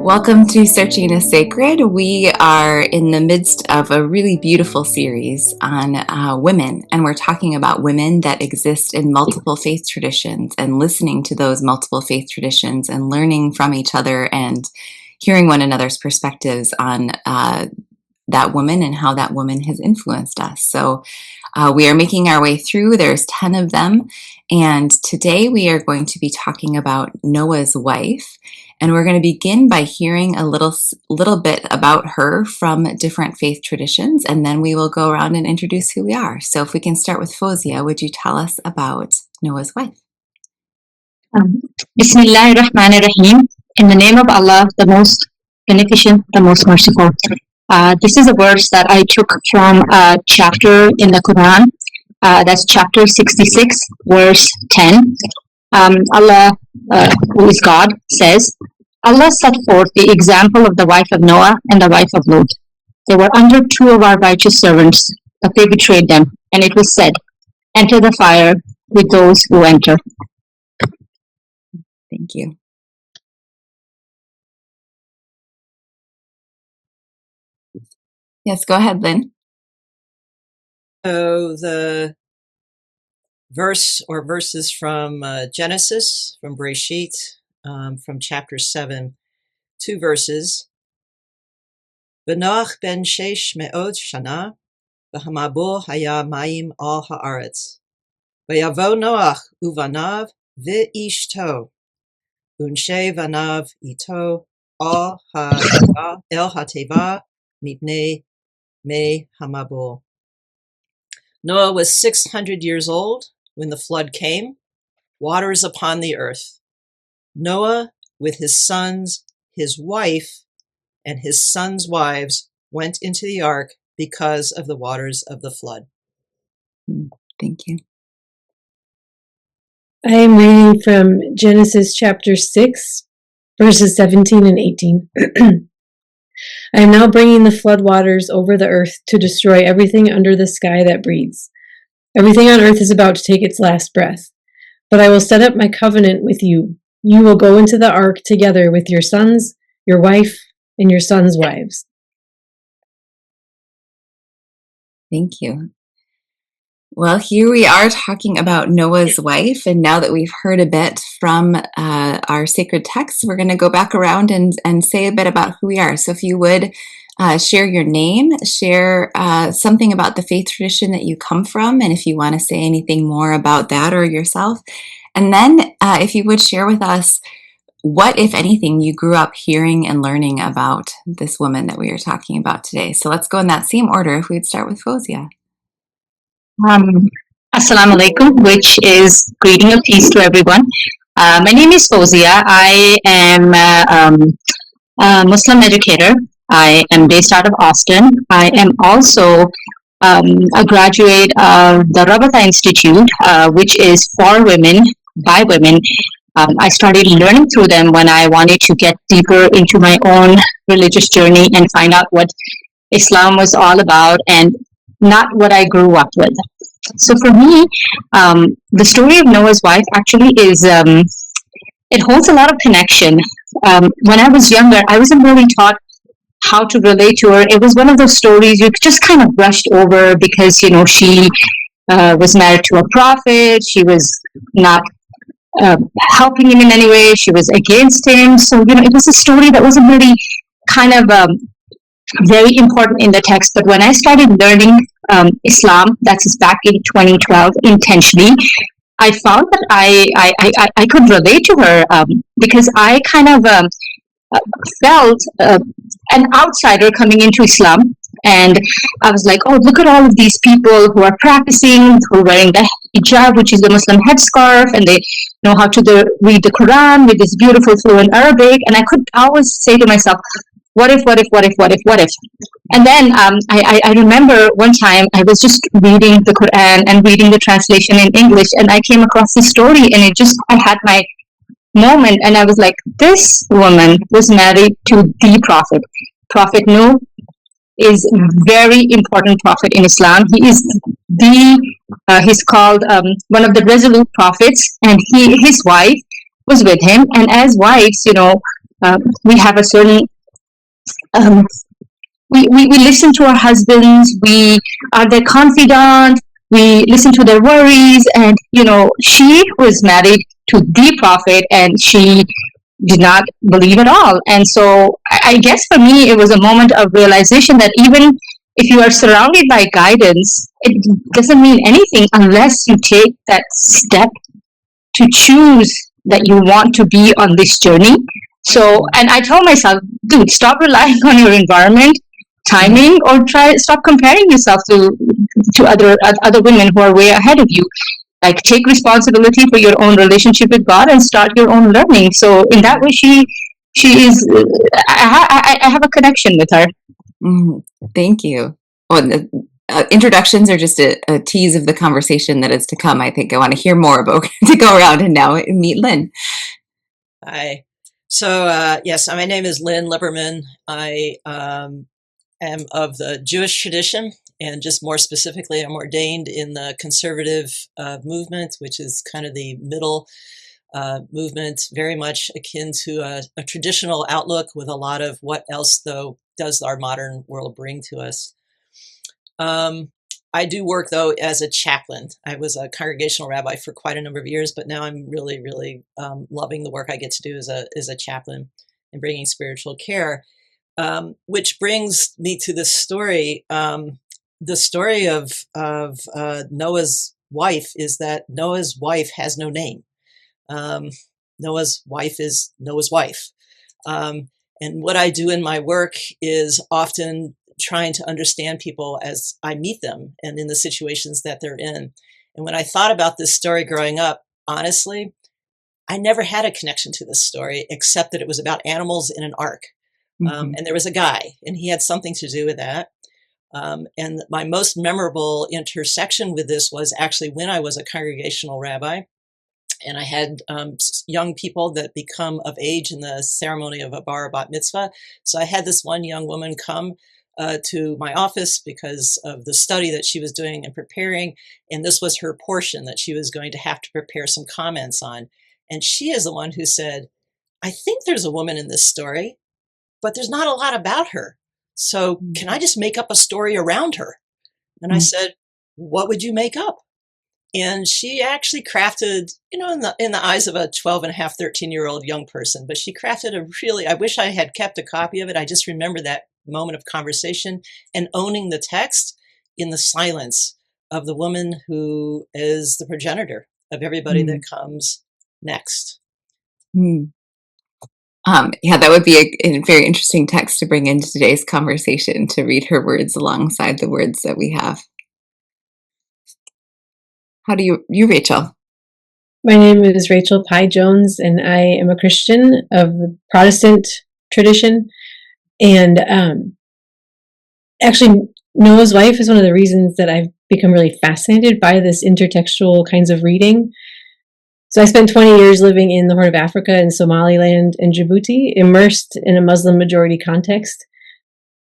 Welcome to Searching is Sacred. We are in the midst of a really beautiful series on women, and we're talking about women that exist in multiple faith traditions and listening to those multiple faith traditions and learning from each other and hearing one another's perspectives on that woman and how that woman has influenced us. So we are making our way through. There's 10 of them, and today we are going to be talking about Noah's wife. And we're going to begin by hearing a little bit about her from different faith traditions, and then we will go around and introduce who we are. So if we can start with Fozia, would you tell us about Noah's wife? Bismillahir Rahmanir Rahim. In the name of Allah, the most beneficent, the most merciful. This is a verse that I took from a chapter in the Quran. That's chapter 66, verse 10. Allah, who is God, says, Allah set forth the example of the wife of Noah and the wife of Lot. They were under two of our righteous servants, but they betrayed them, and it was said, enter the fire with those who enter. Thank you. Yes, go ahead, Lynn. So the verse or verses from Genesis, from Bereshit, from chapter 7, 2 verses. V'Noach ben shesh me'od shana, v'hamabul haya mayim al haaretz. V'yavo Noach uvanav v'ishto, unshe vanav ito al ha'teva el ha'teva mipnei me hamabul. Noah was 600 years old when the flood came, waters upon the earth. Noah, with his sons, his wife, and his sons' wives went into the ark because of the waters of the flood. Thank you. I am reading from Genesis chapter 6, verses 17 and 18. I am now bringing the flood waters over the earth to destroy everything under the sky that breathes. Everything on earth is about to take its last breath. But I will set up my covenant with you. You will go into the ark together with your sons, your wife, and your sons' wives. Thank you. Well, here we are talking about Noah's wife, and now that we've heard a bit from our sacred text, we're going to go back around and say a bit about who we are. So if you would share your name, share something about the faith tradition that you come from, and if you want to say anything more about that or yourself. And then if you would share with us what, if anything, you grew up hearing and learning about this woman that we are talking about today. So let's go in that same order. If we'd start with Fozia. Assalamu alaikum, which is greeting of peace to everyone. My name is Fozia. I am a Muslim educator. I am based out of Austin. I am also a graduate of the Rabbi Institute, which is for women, by women. I started learning through them when I wanted to get deeper into my own religious journey and find out what Islam was all about and not what I grew up with. So for me, the story of Noah's wife actually is, it holds a lot of connection. When I was younger, I wasn't really taught how to relate to her. It was one of those stories you just kind of brushed over because, you know, she was married to a prophet. She was not helping him in any way. She was against him. So, you know, it was a story that wasn't really kind of very important in the text. But when I started learning Islam, that's back in 2012, intentionally, I found that I could relate to her because I kind of felt an outsider coming into Islam. And I was like, oh, look at all of these people who are practicing, who are wearing the hijab, which is the Muslim headscarf, and they know how to read the Quran with this beautiful fluent Arabic. And I could always say to myself, what if? And then I remember one time I was just reading the Quran and reading the translation in English, and I came across this story, and I had my moment, and I was like, this woman was married to the Prophet Noah, is a very important prophet in Islam. He is he's called one of the resolute prophets, and his wife was with him. And as wives, we have a certain um, we listen to our husbands, we are their confidant, we listen to their worries, and she was married to the prophet, and she did not believe at all. And so I guess for me it was a moment of realization that even if you are surrounded by guidance, it doesn't mean anything unless you take that step to choose that you want to be on this journey. So, and I told myself, dude, stop relying on your environment, timing, or stop comparing yourself to other women who are way ahead of you. Like, take responsibility for your own relationship with God and start your own learning. So in that way, she is. I have a connection with her. Thank you. Well, the introductions are just a tease of the conversation that is to come. I think I want to hear more about to go around and now meet Lynn. Hi. So yes, my name is Lynn Liberman. I am of the Jewish tradition, and just more specifically, I'm ordained in the conservative movement, which is kind of the middle movement, very much akin to a traditional outlook with a lot of what else, though, does our modern world bring to us. I do work, though, as a chaplain. I was a congregational rabbi for quite a number of years, but now I'm really, really loving the work I get to do as a chaplain and bringing spiritual care. Which brings me to this story. The story of Noah's wife is that Noah's wife has no name. Noah's wife is Noah's wife. And what I do in my work is often trying to understand people as I meet them and in the situations that they're in. And when I thought about this story growing up, honestly, I never had a connection to this story except that it was about animals in an ark. And there was a guy, and he had something to do with that. And my most memorable intersection with this was actually when I was a congregational rabbi, and I had young people that become of age in the ceremony of a bar bat mitzvah. So I had this one young woman come to my office because of the study that she was doing and preparing, and this was her portion that she was going to have to prepare some comments on. And she is the one who said, I think there's a woman in this story, but there's not a lot about her. So can I just make up a story around her? And I said, what would you make up? And she actually crafted, in the eyes of a 12 and a half, 13-year-old young person, but she crafted I wish I had kept a copy of it. I just remember that moment of conversation and owning the text in the silence of the woman who is the progenitor of everybody that comes next. Yeah, that would be a very interesting text to bring into today's conversation, to read her words alongside the words that we have. How do you, Rachel? My name is Rachel Pye Jones, and I am a Christian of the Protestant tradition. And actually, Noah's wife is one of the reasons that I've become really fascinated by this intertextual kinds of reading. So I spent 20 years living in the Horn of Africa in Somaliland and Djibouti, immersed in a Muslim majority context,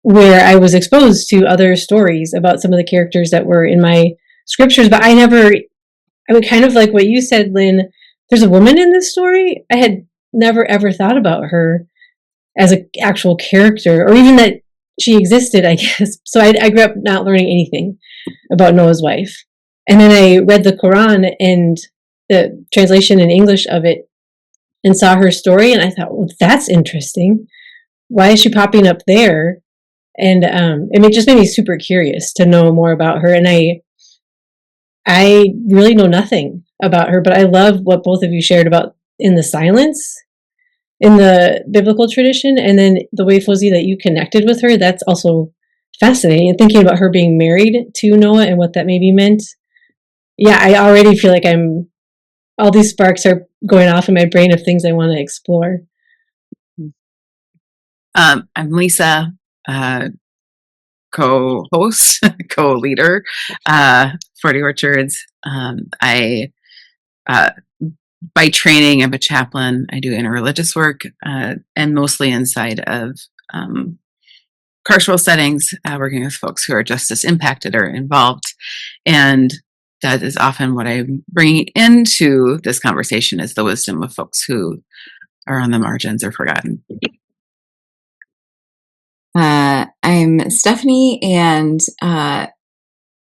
where I was exposed to other stories about some of the characters that were in my scriptures. But kind of like what you said, Lynn, there's a woman in this story. I had never ever thought about her as an actual character, or even that she existed, I guess. So I grew up not learning anything about Noah's wife. And then I read the Quran and the translation in English of it and saw her story, and I thought, well, that's interesting. Why is she popping up there? And it just made me super curious to know more about her. And I really know nothing about her, but I love what both of you shared about in the silence in the biblical tradition, and then the way, Fozia, that you connected with her. That's also fascinating. And thinking about her being married to Noah and what that maybe meant. Yeah, I already feel like all these sparks are going off in my brain of things I want to explore. I'm Lisa, co-host, co-leader, 40 Orchards. I, by training, I'm a chaplain. I do interreligious work, and mostly inside of carceral settings, working with folks who are justice impacted or involved. And that is often what I'm bringing into this conversation, is the wisdom of folks who are on the margins or forgotten. I'm Stephanie, and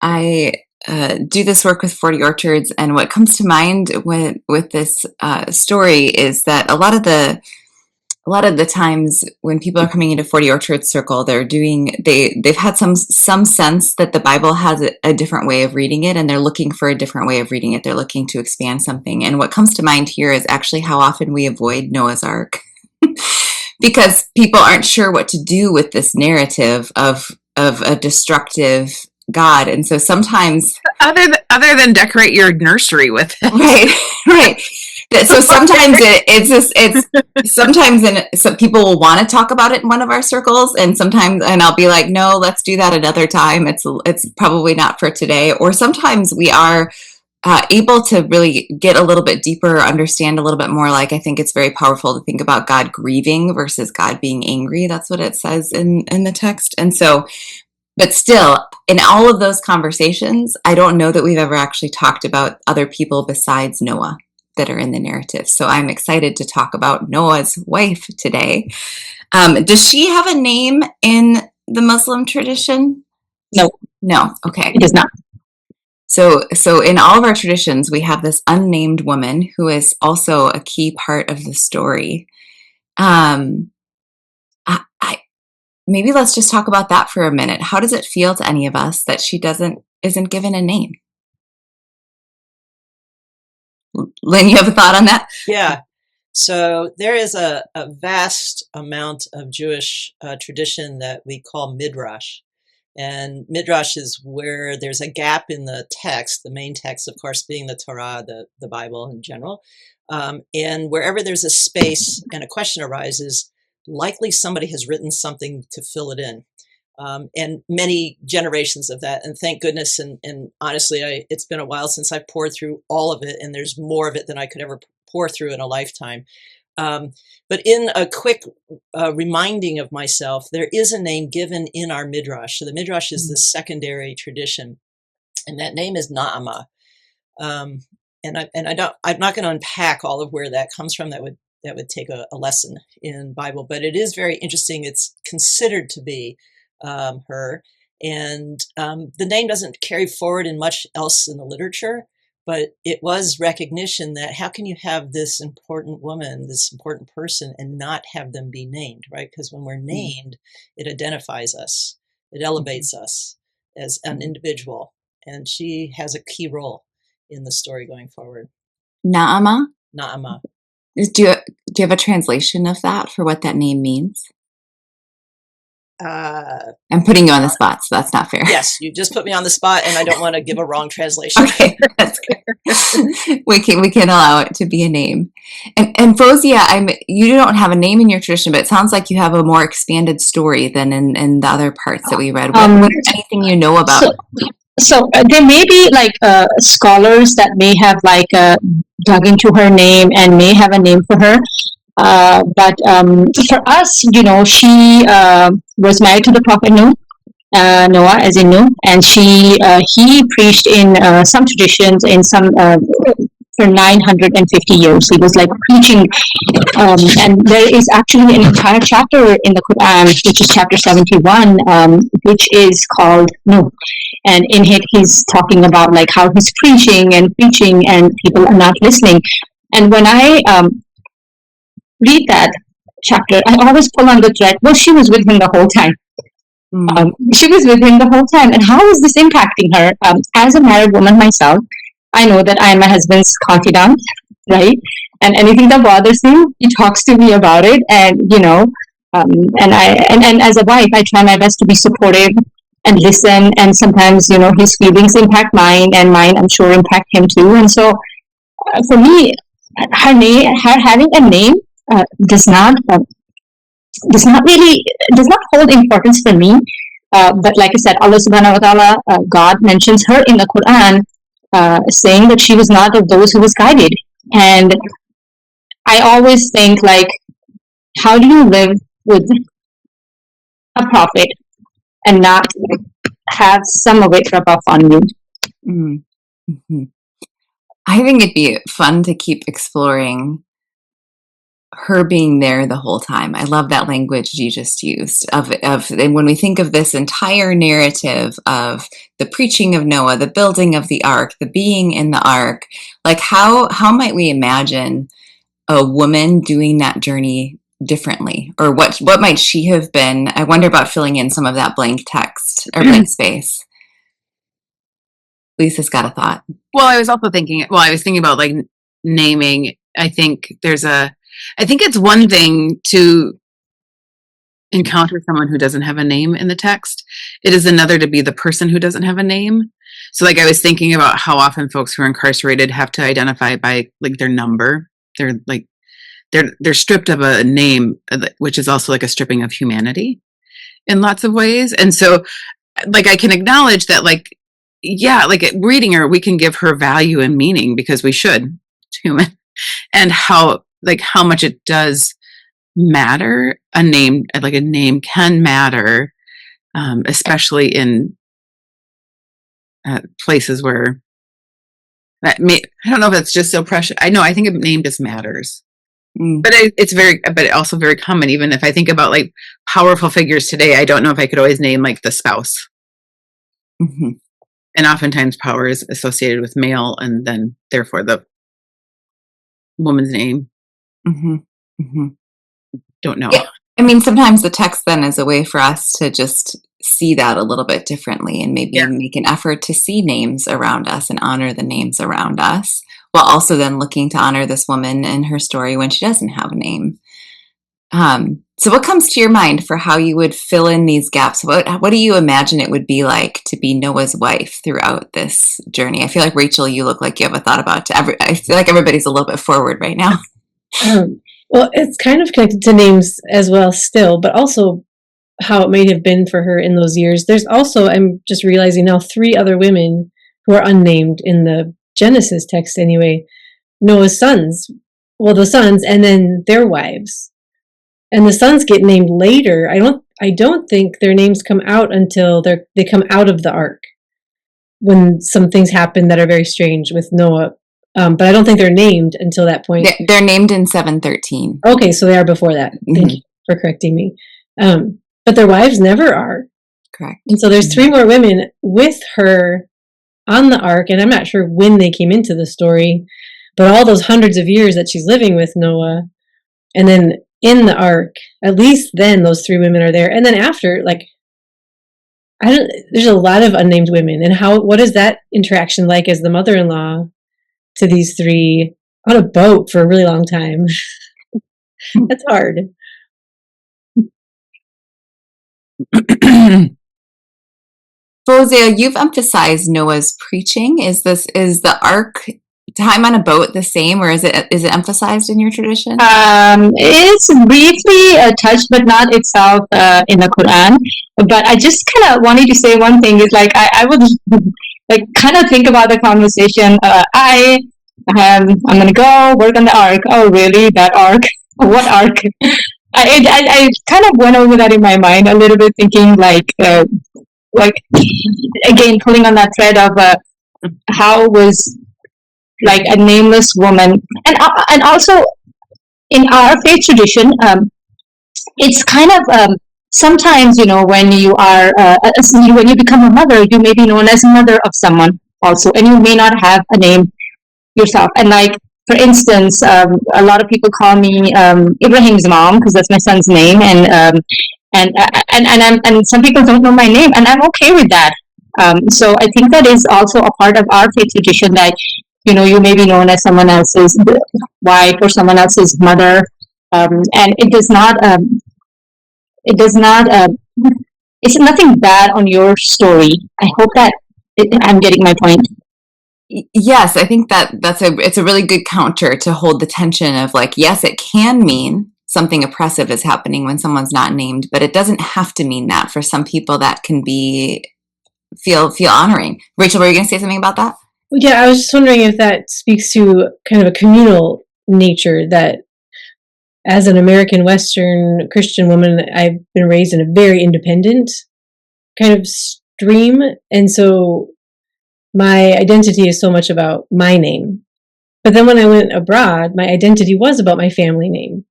I do this work with 40 Orchards. And what comes to mind with this story is that a lot of the times when people are coming into 40 Orchards Circle, they've had some sense that the Bible has a different way of reading it, and they're looking for a different way of reading it. They're looking to expand something. And what comes to mind here is actually how often we avoid Noah's Ark. Because people aren't sure what to do with this narrative of a destructive God. And so sometimes, other than decorate your nursery with it. Right. So sometimes some people will want to talk about it in one of our circles, and I'll be like, no, let's do that another time. It's probably not for today. Or sometimes we are able to really get a little bit deeper, understand a little bit more. Like, I think it's very powerful to think about God grieving versus God being angry. That's what it says in the text. And so, but still, in all of those conversations, I don't know that we've ever actually talked about other people besides Noah that are in the narrative. So I'm excited to talk about Noah's wife today. Does she have a name in the Muslim tradition? No. Okay. It does not. So in all of our traditions, we have this unnamed woman who is also a key part of the story. Maybe let's just talk about that for a minute. How does it feel to any of us that she isn't given a name? Lynn, you have a thought on that? Yeah. So there is a vast amount of Jewish tradition that we call midrash. And midrash is where there's a gap in the text, the main text, of course, being the Torah, the Bible in general. And wherever there's a space and a question arises, likely somebody has written something to fill it in. And many generations of that. And thank goodness. And honestly, it's been a while since I've poured through all of it. And there's more of it than I could ever pour through in a lifetime. But in a quick reminding of myself, there is a name given in our midrash. So the midrash is the secondary tradition, and that name is Naamah. And I'm not going to unpack all of where that comes from. That would take a lesson in Bible, but it is very interesting. It's considered to be her, and the name doesn't carry forward in much else in the literature. But it was recognition that how can you have this important woman, this important person, and not have them be named, right? Because when we're named, it identifies us. It elevates us as an individual. And she has a key role in the story going forward. Naamah? Naamah. Do you have a translation of that for what that name means? I'm putting you on the spot, so that's not fair. Yes, you just put me on the spot, and I don't want to give a wrong translation. Okay, that's good. We can allow it to be a name. And Fozia, you don't have a name in your tradition, but it sounds like you have a more expanded story than in the other parts that we read. What is anything you know about? So there may be scholars that may have dug into her name and may have a name for her. But for us, she was married to the prophet Noah, as in Noah, and he preached in some traditions for 950 years. He was preaching, and there is actually an entire chapter in the Quran, which is chapter 71, which is called Noah. And in it, he's talking about how he's preaching, and people are not listening. And when I read that chapter, I always pull on the thread. Well, she was with him the whole time. She was with him the whole time. And how is this impacting her? As a married woman myself, I know that I am my husband's confidant, right? And anything that bothers him, he talks to me about it. And, and as a wife, I try my best to be supportive and listen. And sometimes, his feelings impact mine, and mine, I'm sure, impact him too. And so for me, her having a name does not hold importance for me. But like I said, Allah subhanahu wa ta'ala, God mentions her in the Quran, saying that she was not of those who was guided. And I always think how do you live with a prophet and not have some of it rub off on you. Mm-hmm. I think it'd be fun to keep exploring her being there the whole time. I love that language you just used of and when we think of this entire narrative of the preaching of Noah, the building of the ark, the being in the ark, like how might we imagine a woman doing that journey differently, or what might she have been? I wonder about filling in some of that blank text or blank space. Lisa's got a thought. Well, I was thinking about like naming. I think it's one thing to encounter someone who doesn't have a name in the text. It is another to be the person who doesn't have a name. So like I was thinking about how often folks who are incarcerated have to identify by like their number. They're stripped of a name, which is also like a stripping of humanity in lots of ways. And so like I can acknowledge that, like, yeah, like reading her, we can give her value and meaning because we should. It's human. And how much it does matter. A name can matter, especially in places where I don't know if it's just so precious. I think a name just matters. But but also very common. Even if I think about like powerful figures today, I don't know if I could always name like the spouse. Mm-hmm. And oftentimes power is associated with male, and then therefore the woman's name. Mm-hmm. Mm-hmm. Don't know. Yeah. I mean, sometimes the text then is a way for us to just see that a little bit differently and maybe make an effort to see names around us and honor the names around us, while also then looking to honor this woman and her story when she doesn't have a name. So what comes to your mind for how you would fill in these gaps? What do you imagine it would be like to be Noah's wife throughout this journey? I feel like, Rachel, you look like you have a thought about I feel like everybody's a little bit forward right now. Well, it's kind of connected to names as well still, but also how it may have been for her in those years. There's also, I'm just realizing now, 3 other women who are unnamed in the Genesis text anyway. Noah's sons. Well, the sons and then their wives. And the sons get named later. I don't think their names come out until they come out of the ark, when some things happen that are very strange with Noah. But I don't think they're named until that point. They're named in 7:13. Okay, so they are before that. Thank you for correcting me. But their wives never are. Correct. And so there's 3 more women with her on the ark, and I'm not sure when they came into the story, but all those hundreds of years that she's living with Noah, and then in the ark, at least then those 3 women are there. And then after, like, there's a lot of unnamed women. And what is that interaction like as the mother-in-law to these 3 on a boat for a really long time? That's hard. Fozia, you've emphasized Noah's preaching. Is the ark time on a boat the same, or is it emphasized in your tradition? It's briefly touched, but not itself in the Quran. But I just kind of wanted to say one thing is like I would like kind of think about the conversation. I'm gonna go work on the ark. Oh, really? That ark? What ark? I kind of went over that in my mind a little bit, thinking like again pulling on that thread of how was like a nameless woman, and also in our faith tradition, it's kind of sometimes when you are when you become a mother, you may be known as mother of someone also, and you may not have a name yourself. And like for instance, a lot of people call me Ibrahim's mom because that's my son's name, and some people don't know my name, and I'm okay with that. So I think that is also a part of our faith tradition that you may be known as someone else's wife or someone else's mother, and it does not. It's nothing bad on your story. I hope that I'm getting my point. Yes, I think it's a really good counter to hold the tension of like, yes, it can mean something oppressive is happening when someone's not named, but it doesn't have to mean that. For some people, that can feel honoring. Rachel, were you going to say something about that? Yeah, I was just wondering if that speaks to kind of a communal nature, that as an American Western Christian woman, I've been raised in a very independent kind of stream. And so my identity is so much about my name. But then when I went abroad, my identity was about my family name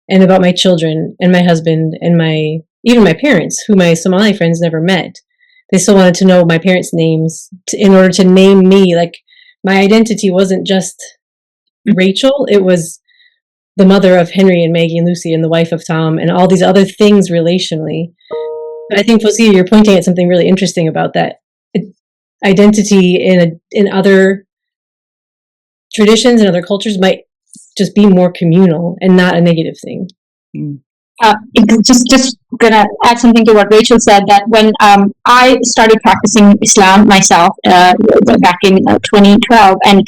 and about my children and my husband and even my parents, who my Somali friends never met. They still wanted to know my parents' names in order to name me. Like, my identity wasn't just Rachel, it was the mother of Henry and Maggie and Lucy and the wife of Tom and all these other things relationally. But I think, Fosia, you're pointing at something really interesting about that identity in other traditions and other cultures might just be more communal and not a negative thing. Just gonna add something to what Rachel said, that when I started practicing Islam myself back in 2012, and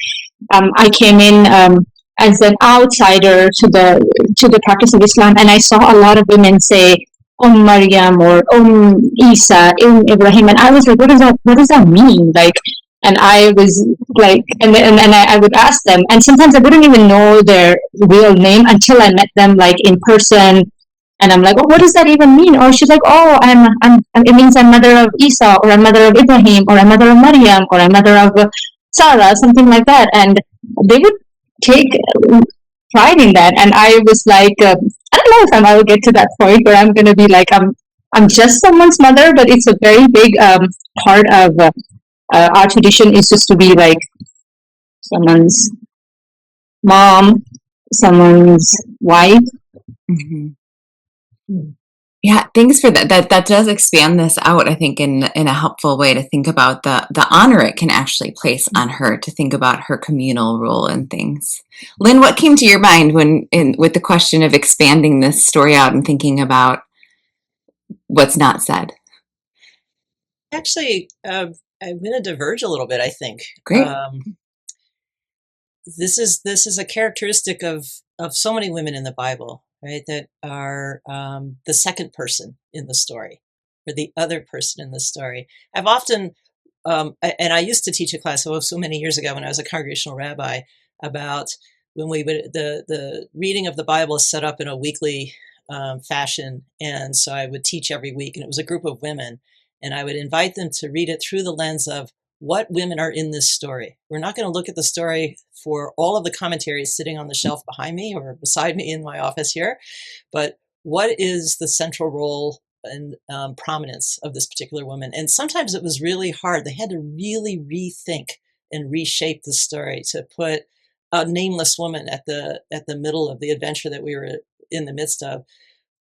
I came in as an outsider to the practice of Islam, and I saw a lot of women say Maryam or Isa, Ibrahim, and I was like, what does that mean? Like, and I was like, and I would ask them, and sometimes I wouldn't even know their real name until I met them, like, in person. And I'm like, oh, what does that even mean? Or she's like, oh, it means I'm mother of Isa, or I'm mother of Ibrahim, or I'm mother of Maryam, or I'm mother of Sarah, something like that. And they would take pride in that. And I was like, I don't know if I'll get to that point where I'm going to be like, I'm just someone's mother, but it's a very big part of our tradition is just to be like someone's mom, someone's wife. Mm-hmm. Yeah, thanks for that. That does expand this out, I think, in a helpful way to think about the honor it can actually place on her, to think about her communal role in things. Lynn, what came to your mind with the question of expanding this story out and thinking about what's not said? Actually, I'm going to diverge a little bit, I think. Great. This is a characteristic of so many women in the Bible, right? That are the second person in the story, or the other person in the story. I've often, and I used to teach a class so many years ago when I was a congregational rabbi, about when we would the reading of the Bible is set up in a weekly fashion, and so I would teach every week, and it was a group of women, and I would invite them to read it through the lens of what women are in this story. We're not going to look at the story for all of the commentaries sitting on the shelf behind me or beside me in my office here, but what is the central role and prominence of this particular woman? And sometimes it was really hard. They had to really rethink and reshape the story to put a nameless woman at the middle of the adventure that we were in the midst of.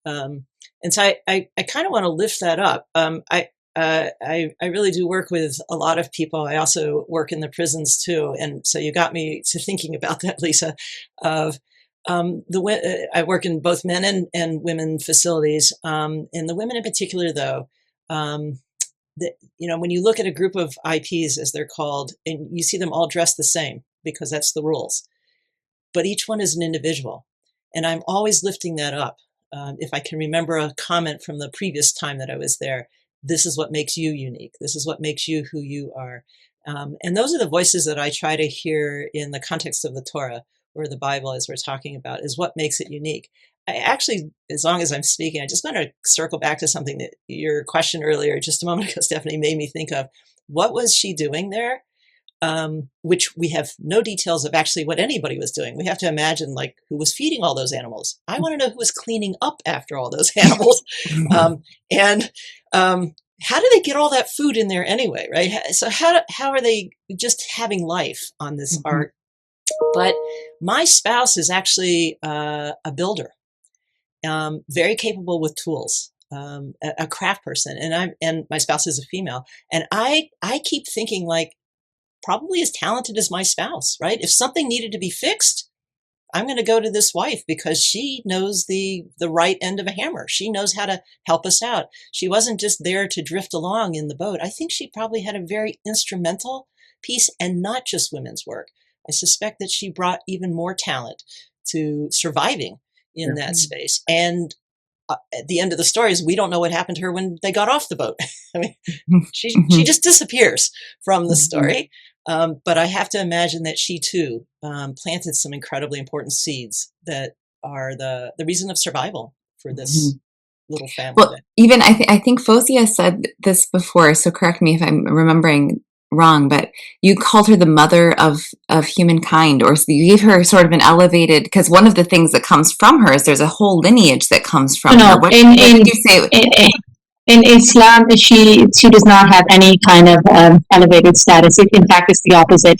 And so I kind of want to lift that up. I really do work with a lot of people. I also work in the prisons too, and so you got me to thinking about that, Lisa. Of I work in both men and women facilities, and the women in particular, though. When you look at a group of IPs, as they're called, and you see them all dressed the same because that's the rules, but each one is an individual, and I'm always lifting that up. If I can remember a comment from the previous time that I was there. This is what makes you unique. This is what makes you who you are. And those are the voices that I try to hear in the context of the Torah or the Bible, as we're talking about, is what makes it unique. I actually, as long as I'm speaking, I just want to circle back to something that your question earlier, just a moment ago, Stephanie, made me think of. What was she doing there? Which we have no details of actually what anybody was doing. We have to imagine, like, who was feeding all those animals. I want to know who was cleaning up after all those animals. How do they get all that food in there anyway, right? So how are they just having life on this ark? But my spouse is actually a builder, very capable with tools, a craft person, and my spouse is a female, and I keep thinking, like, probably as talented as my spouse, right? If something needed to be fixed, I'm going to go to this wife because she knows the right end of a hammer. She knows how to help us out. She wasn't just there to drift along in the boat. I think she probably had a very instrumental piece, and not just women's work. I suspect that she brought even more talent to surviving in that space. And at the end of the story is we don't know what happened to her when they got off the boat. I mean, she just disappears from the story. But I have to imagine that she too planted some incredibly important seeds that are the reason of survival for this little family. Well, even I think Fozia said this before, so correct me if I'm remembering wrong, but you called her the mother of humankind, or you gave her sort of an elevated, because one of the things that comes from her is there's a whole lineage that comes from her. What did you say? In Islam, she does not have any kind of elevated status. In fact, it's the opposite.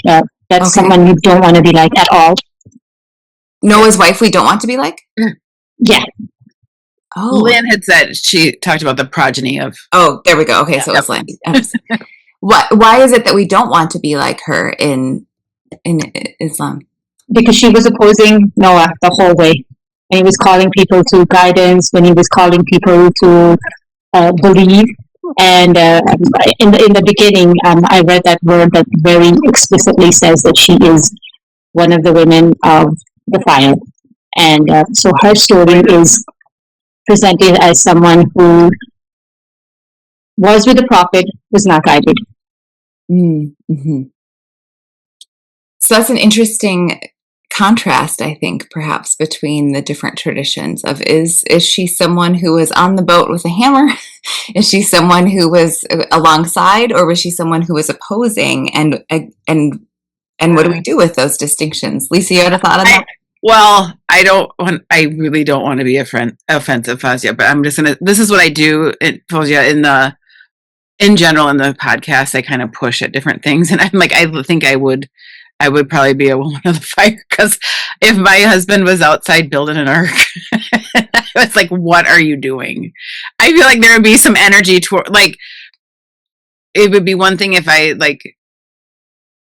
That's someone you don't want to be like at all. Noah's wife, we don't want to be like? Yeah. Oh. Lynn had said, she talked about the progeny of. Oh, there we go. Okay, so it was Lynn. Why is it that we don't want to be like her in Islam? Because she was opposing Noah the whole way. And he was calling people to guidance, when he was calling people to believe. And in the beginning, I read that word that very explicitly says that she is one of the women of the fire. And so her story is presented as someone who was with the prophet, was not guided. Mm-hmm. So that's an interesting contrast, I think, perhaps between the different traditions of is she someone who was on the boat with a hammer? Is she someone who was alongside, or was she someone who was opposing? And what do we do with those distinctions? Lisa, you had a thought on that? Well, I really don't want to be offensive, Fozia, but I'm just this is what I do, Fozia, in general, in the podcast, I kind of push at different things. And I'm like, I think I would probably be a woman of the fire, because if my husband was outside building an ark, I was like, what are you doing? I feel like there would be some energy toward, like, it would be one thing if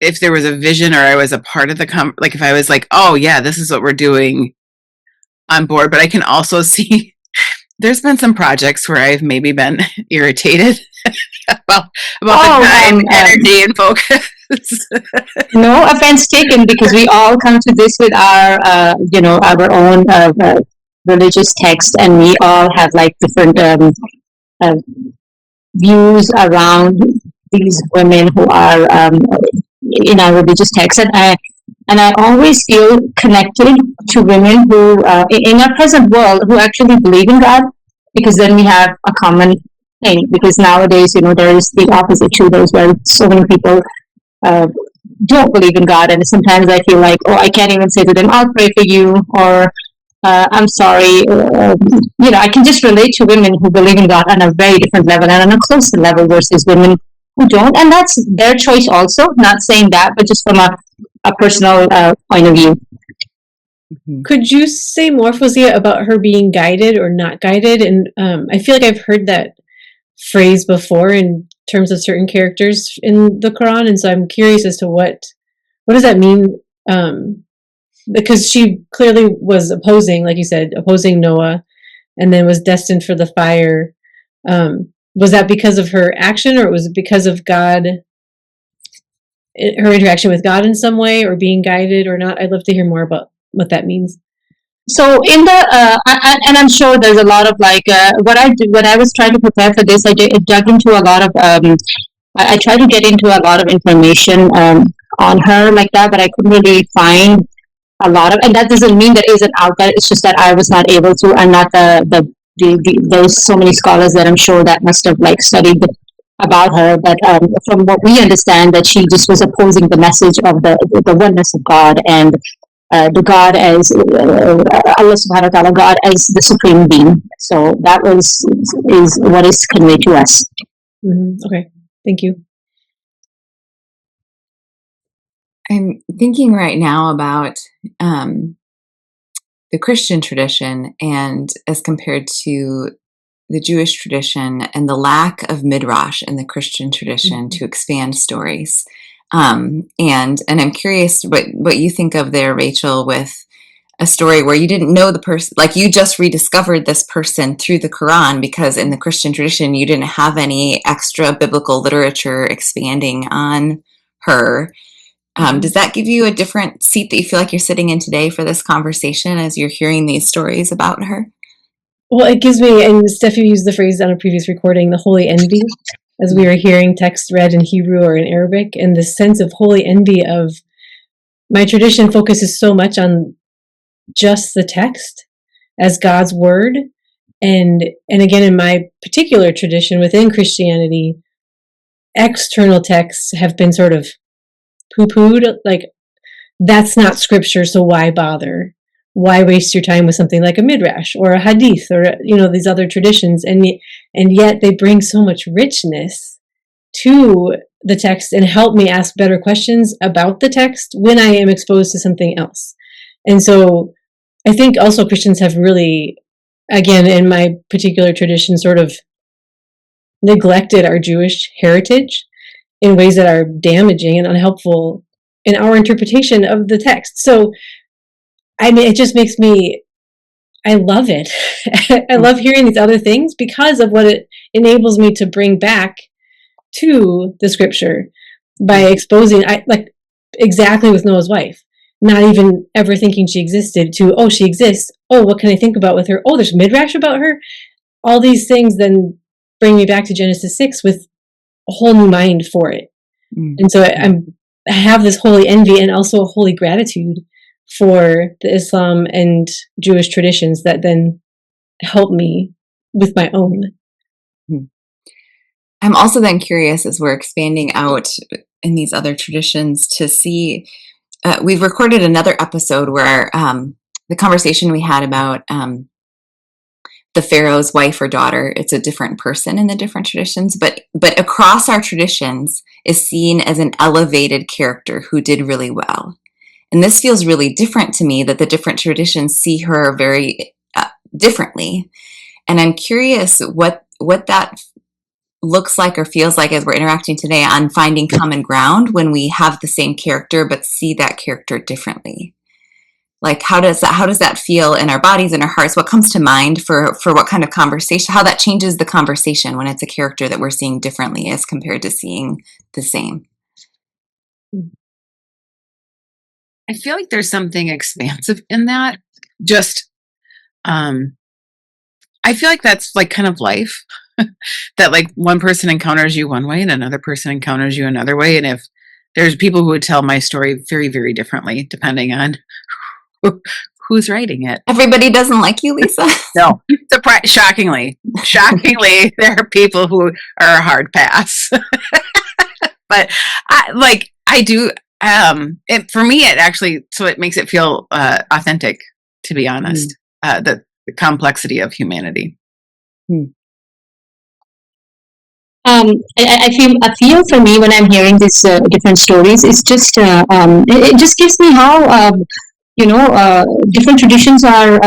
if there was a vision, or I was a part of if I was like, oh yeah, this is what we're doing on board. But I can also see there's been some projects where I've maybe been irritated about the time, energy, and focus. No offense taken, because we all come to this with our our own religious text, and we all have like different views around these women who are in our religious text, and I always feel connected to women who in our present world who actually believe in God, because then we have a common thing. Because nowadays, there is the opposite too. There's where so many people don't believe in God, and sometimes I feel like, I can't even say to them, I'll pray for you, or I'm sorry. I can just relate to women who believe in God on a very different level and on a closer level versus women who don't, and that's their choice also. Not saying that, but just from a personal point of view. Could you say more, Fozia, about her being guided or not guided? And I feel like I've heard that phrase before in terms of certain characters in the Quran, and so I'm curious as to what does that mean? Because she clearly was opposing, like you said, opposing Noah, and then was destined for the fire. Was that because of her action, or was it because of God, her interaction with God in some way, or being guided or not? I'd love to hear more about what that means. So in the and I'm sure there's a lot of what I did when I was trying to prepare for this, I dug into a lot of I tried to get into a lot of information on her like that, but I couldn't really find a lot of, and that doesn't mean that isn't out there. It's just that I was not able to. I'm not there's so many scholars that I'm sure that must have studied about her, but from what we understand, that she just was opposing the message of the oneness of God, and the God as Allah subhanahu wa ta'ala, God as the supreme being. So that is what is conveyed to us. Okay, thank you. I'm thinking right now about the Christian tradition, and as compared to the Jewish tradition, and the lack of midrash in the Christian tradition to expand stories. And I'm curious what you think of there, Rachel, with a story where you didn't know the person, like you just rediscovered this person through the Quran, because in the Christian tradition, you didn't have any extra biblical literature expanding on her. Does that give you a different seat that you feel like you're sitting in today for this conversation as you're hearing these stories about her? Well, it gives me, and Steffi used the phrase on a previous recording, the holy envy, as we were hearing text read in Hebrew or in Arabic, and the sense of holy envy of my tradition focuses so much on just the text as God's word. And again, in my particular tradition within Christianity, external texts have been sort of poo-pooed, like, that's not scripture, so why bother? Why waste your time with something like a midrash or a hadith or, these other traditions? And yet they bring so much richness to the text and help me ask better questions about the text when I am exposed to something else. And so I think also Christians have really, again, in my particular tradition, sort of neglected our Jewish heritage in ways that are damaging and unhelpful in our interpretation of the text. So, I mean, it just makes me, I love it. I love hearing these other things because of what it enables me to bring back to the scripture by exposing, like exactly with Noah's wife, not even ever thinking she existed to, oh, she exists. Oh, what can I think about with her? Oh, there's midrash about her. All these things then bring me back to Genesis 6 with a whole new mind for it. And so I have this holy envy and also a holy gratitude for the Islam and Jewish traditions that then help me with my own. I'm also then curious, as we're expanding out in these other traditions, to see, we've recorded another episode where the conversation we had about the Pharaoh's wife or daughter, it's a different person in the different traditions, but across our traditions is seen as an elevated character who did really well. And this feels really different to me, that the different traditions see her very differently. And I'm curious what that looks like or feels like as we're interacting today on finding common ground when we have the same character but see that character differently. Like, how does that feel in our bodies and our hearts? What comes to mind for what kind of conversation, how that changes the conversation when it's a character that we're seeing differently as compared to seeing the same? I feel like there's something expansive in that. Just, I feel like that's like kind of life. That like one person encounters you one way and another person encounters you another way. And if there's people who would tell my story very, very differently, depending on who's writing it. Everybody doesn't like you, Lisa? No, shockingly, there are people who are a hard pass. But I do. For me, it actually, so it makes it feel authentic, to be honest. The complexity of humanity. I feel for me when I'm hearing these different stories, it's just it just gives me how different traditions are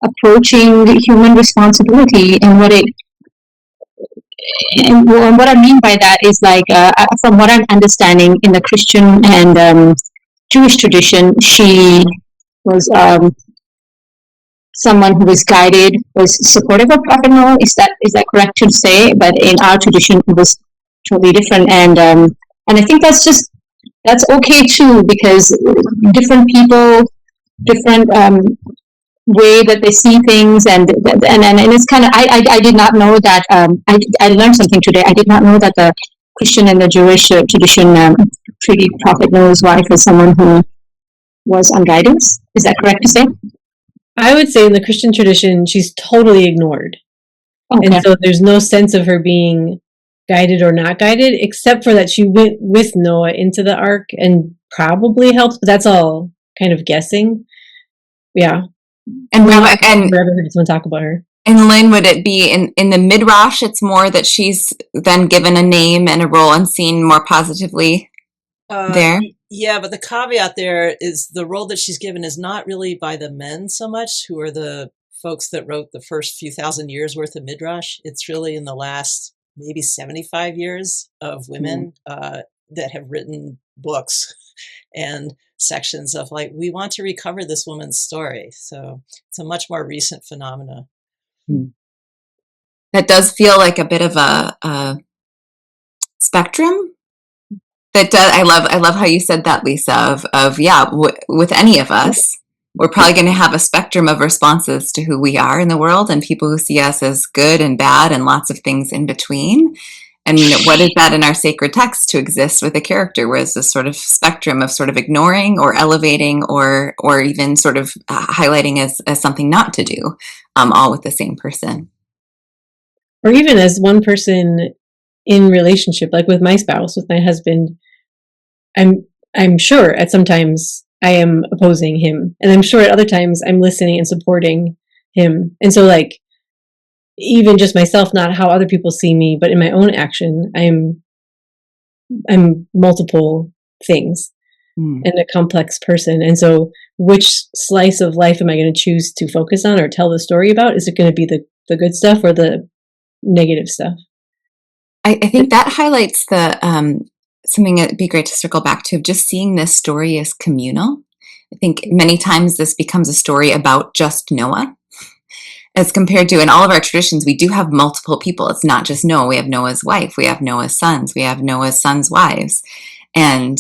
approaching human responsibility, and what I mean by that is like from what I'm understanding in the Christian and Jewish tradition, she was someone who was guided, was supportive of Prophet Noah. Is that correct to say? But in our tradition, it was totally different, and I think that's okay too, because different people, different way that they see things, and it's kind of I did not know that I learned something today. I did not know that the Christian and the Jewish tradition treated Prophet Noah's wife as someone who was on guidance. Is that correct to say? I would say in the Christian tradition, she's totally ignored. Okay. And so there's no sense of her being guided or not guided, except for that she went with Noah into the ark and probably helped, but that's all kind of guessing. Yeah. And never heard someone talk about her. And Lynn, would it be in the midrash, it's more that she's then given a name and a role and seen more positively there? Yeah, but the caveat there is the role that she's given is not really by the men so much, who are the folks that wrote the first few thousand years worth of midrash. It's really in the last maybe 75 years of women that have written books and sections of like, we want to recover this woman's story. So it's a much more recent phenomena. That does feel like a bit of a spectrum. That does. I love how you said that, Lisa. With any of us, we're probably going to have a spectrum of responses to who we are in the world, and people who see us as good and bad and lots of things in between. And what is that in our sacred text to exist with a character? Whereas this sort of spectrum of sort of ignoring or elevating or even sort of highlighting as something not to do, all with the same person. Or even as one person in relationship, like with my spouse, with my husband, I'm sure at sometimes I am opposing him, and I'm sure at other times I'm listening and supporting him. And so, like, even just myself, not how other people see me, but in my own action, I'm multiple things and a complex person. And so, which slice of life am I going to choose to focus on or tell the story about? Is it going to be the good stuff or the negative stuff? I think that highlights the something that'd be great to circle back to, just seeing this story as communal. I think many times this becomes a story about just Noah, as compared to, in all of our traditions, we do have multiple people. It's not just Noah. We have Noah's wife. We have Noah's sons. We have Noah's sons' wives. And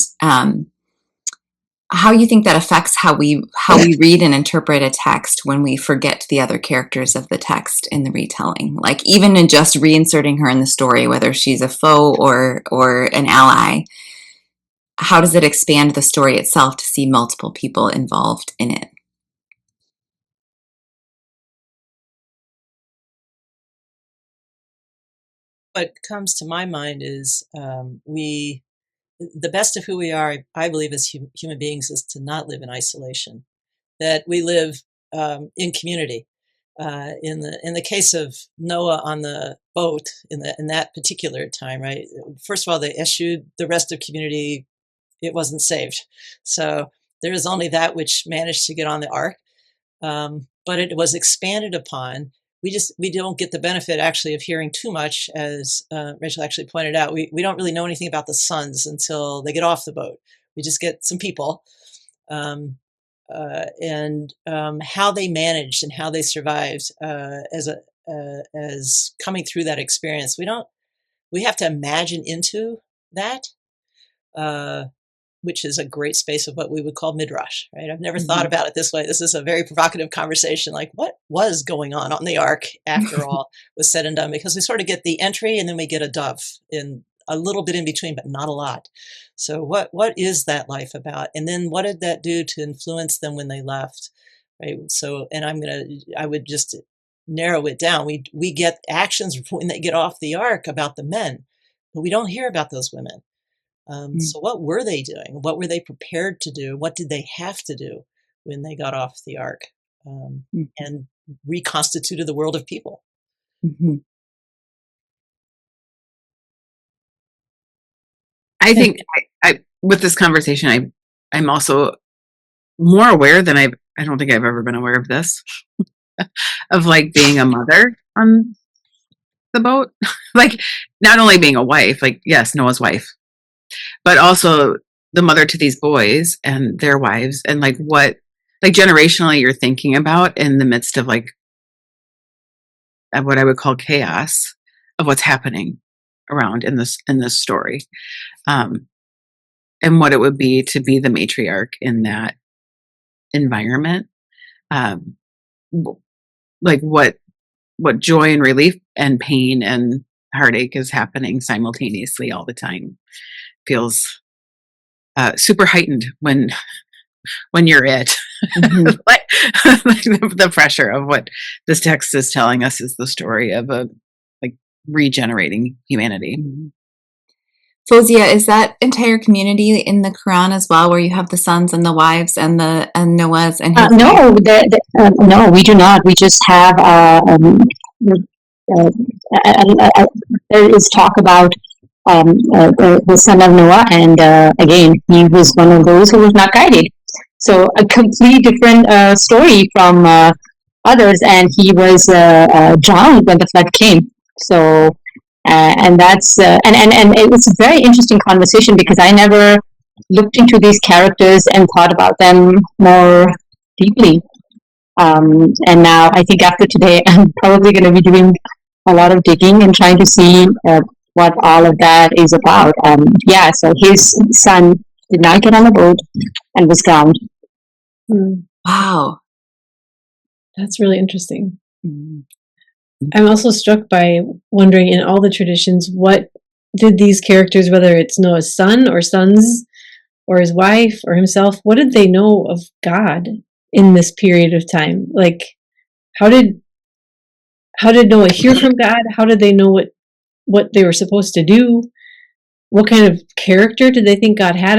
how you think that affects how we read and interpret a text when we forget the other characters of the text in the retelling, like even in just reinserting her in the story, whether she's a foe or an ally, how does it expand the story itself to see multiple people involved in it? What comes to my mind is the best of who we are, I believe, as human beings, is to not live in isolation. That we live in community. In the case of Noah on the boat in that particular time, right? First of all, they eschewed the rest of community. It wasn't saved, so there is only that which managed to get on the ark. But it was expanded upon. We don't get the benefit actually of hearing too much, as Rachel actually pointed out. We don't really know anything about the sons until they get off the boat. We just get some people, and how they managed and how they survived as coming through that experience. We have to imagine into that, which is a great space of what we would call midrash, right? I've never thought about it this way. This is a very provocative conversation. Like, what was going on the ark after all was said and done? Because we sort of get the entry and then we get a dove in a little bit in between, but not a lot. So what is that life about? And then what did that do to influence them when they left, right? So, and I would just narrow it down. We get actions when they get off the ark about the men, but we don't hear about those women. So what were they doing? What were they prepared to do? What did they have to do when they got off the ark and reconstituted the world of people? Mm-hmm. I think I with this conversation, I'm also more aware than I don't think I've ever been aware of this, of like being a mother on the boat, like not only being a wife, like yes, Noah's wife, but also the mother to these boys and their wives, and like what, like generationally you're thinking about in the midst of like what I would call chaos of what's happening around in this story, and what it would be to be the matriarch in that environment, like what joy and relief and pain and heartache is happening simultaneously all the time. Feels super heightened when you're it. Mm-hmm. like the pressure of what this text is telling us is the story of a like regenerating humanity. Mm-hmm. Fozia, is that entire community in the Quran as well, where you have the sons and the wives and Noah's and his no, no, we do not. We just have there is talk about the son of Noah, and again, he was one of those who was not guided. So a complete different story from others, and he was drowned when the flood came. So, and that's and it was a very interesting conversation because I never looked into these characters and thought about them more deeply. And now I think after today, I'm probably going to be doing a lot of digging and trying to see what all of that is about. Yeah, so his son did not get on the boat and was drowned. Wow. That's really interesting. Mm-hmm. I'm also struck by wondering, in all the traditions, what did these characters, whether it's Noah's son or sons or his wife or himself, what did they know of God in this period of time? Like, how did Noah hear from God? How did they know what they were supposed to do? What kind of character did they think God had?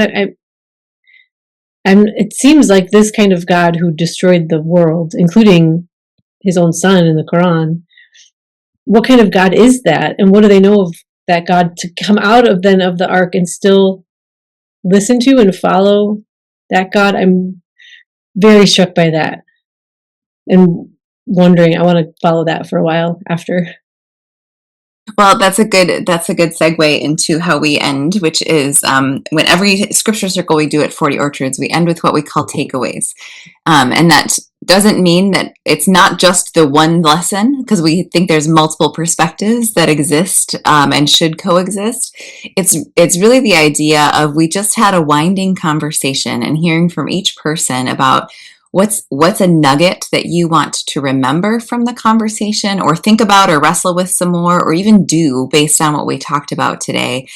It seems like this kind of God who destroyed the world, including his own son in the Quran. What kind of God is that? And what do they know of that God to come out of the ark and still listen to and follow that God? I'm very struck by that and wondering, I want to follow that for a while after. Well, that's a good segue into how we end, which is when every scripture circle we do at 40 Orchards, we end with what we call takeaways. And that doesn't mean that it's not just the one lesson, because we think there's multiple perspectives that exist and should coexist. It's really the idea of, we just had a winding conversation and hearing from each person about what's a nugget that you want to remember from the conversation, or think about, or wrestle with some more, or even do based on what we talked about today.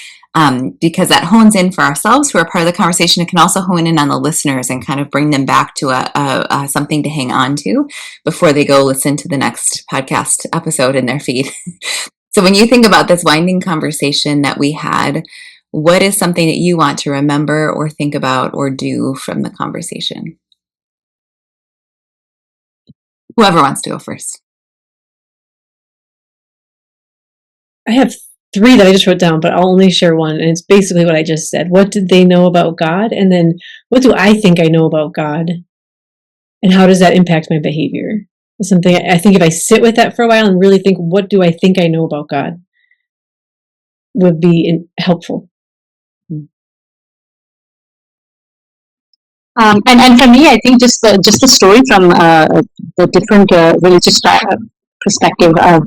Because that hones in for ourselves who are part of the conversation. It can also hone in on the listeners and kind of bring them back to a something to hang on to before they go listen to the next podcast episode in their feed. So when you think about this winding conversation that we had, what is something that you want to remember or think about or do from the conversation? Whoever wants to go first. I have 3 that I just wrote down, but I'll only share one. And it's basically what I just said. What did they know about God? And then what do I think I know about God? And how does that impact my behavior? It's something I think if I sit with that for a while and really think, what do I think I know about God, would be helpful. And for me, I think just the story from the different religious perspective of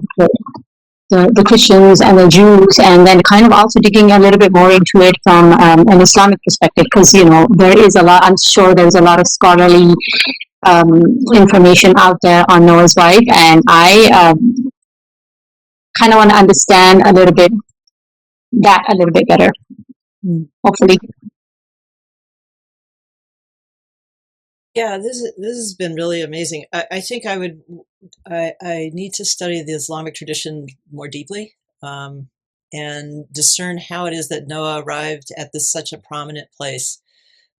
the Christians and the Jews, and then kind of also digging a little bit more into it from an Islamic perspective, because there is a lot. I'm sure there's a lot of scholarly information out there on Noah's wife, and I kind of want to understand a little bit better. Hopefully. Yeah, this has been really amazing. I think I need to study the Islamic tradition more deeply, and discern how it is that Noah arrived at such a prominent place,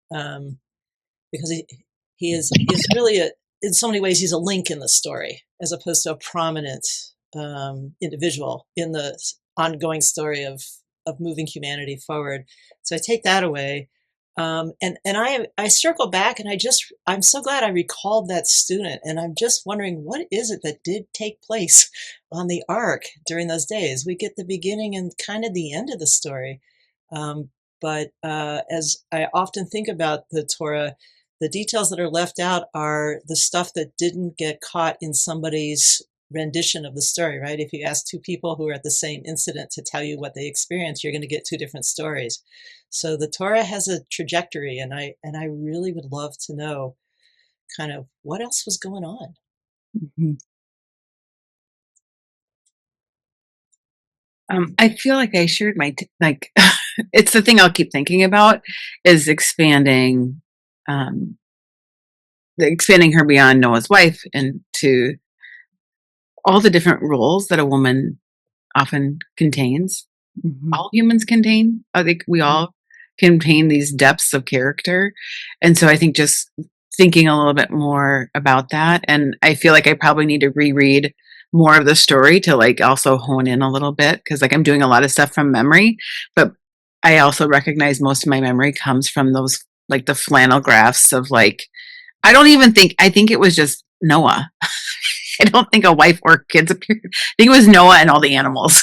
because he is really in so many ways he's a link in the story as opposed to a prominent individual in the ongoing story of moving humanity forward. So I take that away. And I circle back, and I'm so glad I recalled that student, and I'm just wondering, what is it that did take place on the ark during those days? We get the beginning and kind of the end of the story. But as I often think about the Torah, the details that are left out are the stuff that didn't get caught in somebody's rendition of the story, right? If you ask 2 people who are at the same incident to tell you what they experienced, you're going to get 2 different stories. So the Torah has a trajectory, and I really would love to know kind of what else was going on. Mm-hmm. I feel like I shared it's the thing I'll keep thinking about is expanding her beyond Noah's wife into all the different roles that a woman often contains. Mm-hmm. All humans contain. I think we all contain these depths of character. And so I think just thinking a little bit more about that. And I feel like I probably need to reread more of the story to also hone in a little bit, because I'm doing a lot of stuff from memory, but I also recognize most of my memory comes from those the flannel graphs of I think it was just Noah. I don't think a wife or kids appeared. I think it was Noah and all the animals.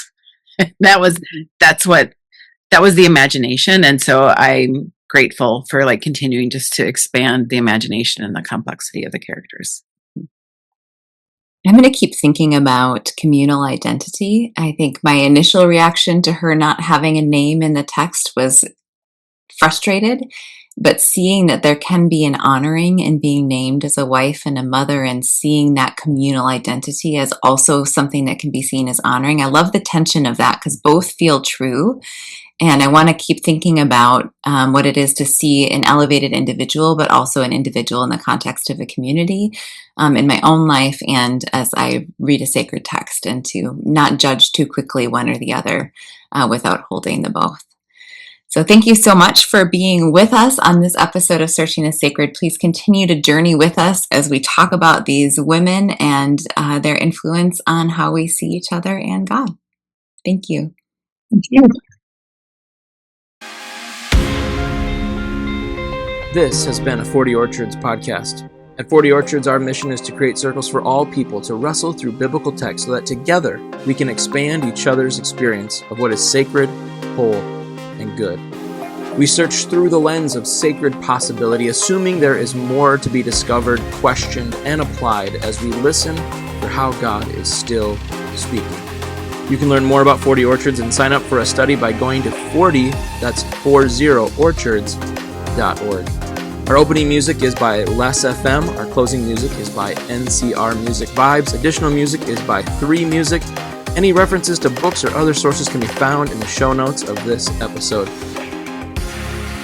that was the imagination. And so I'm grateful for continuing just to expand the imagination and the complexity of the characters. I'm going to keep thinking about communal identity. I think my initial reaction to her not having a name in the text was frustrated. but seeing that there can be an honoring in being named as a wife and a mother, and seeing that communal identity as also something that can be seen as honoring. I love the tension of that because both feel true. And I want to keep thinking about what it is to see an elevated individual, but also an individual in the context of a community in my own life, and as I read a sacred text, and to not judge too quickly one or the other without holding the both. So thank you so much for being with us on this episode of Searching the Sacred. Please continue to journey with us as we talk about these women and their influence on how we see each other and God. Thank you. Thank you. This has been a 40 Orchards podcast. At 40 Orchards, our mission is to create circles for all people to wrestle through biblical texts so that together we can expand each other's experience of what is sacred, whole, and good. We search through the lens of sacred possibility, assuming there is more to be discovered, questioned, and applied as we listen for how God is still speaking. You can learn more about 40 Orchards and sign up for a study by going to 40, that's 40orchards.org. Our opening music is by Les FM. Our closing music is by NCR Music Vibes. Additional music is by 3 Music. Any references to books or other sources can be found in the show notes of this episode.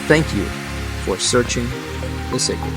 Thank you for searching the sacred.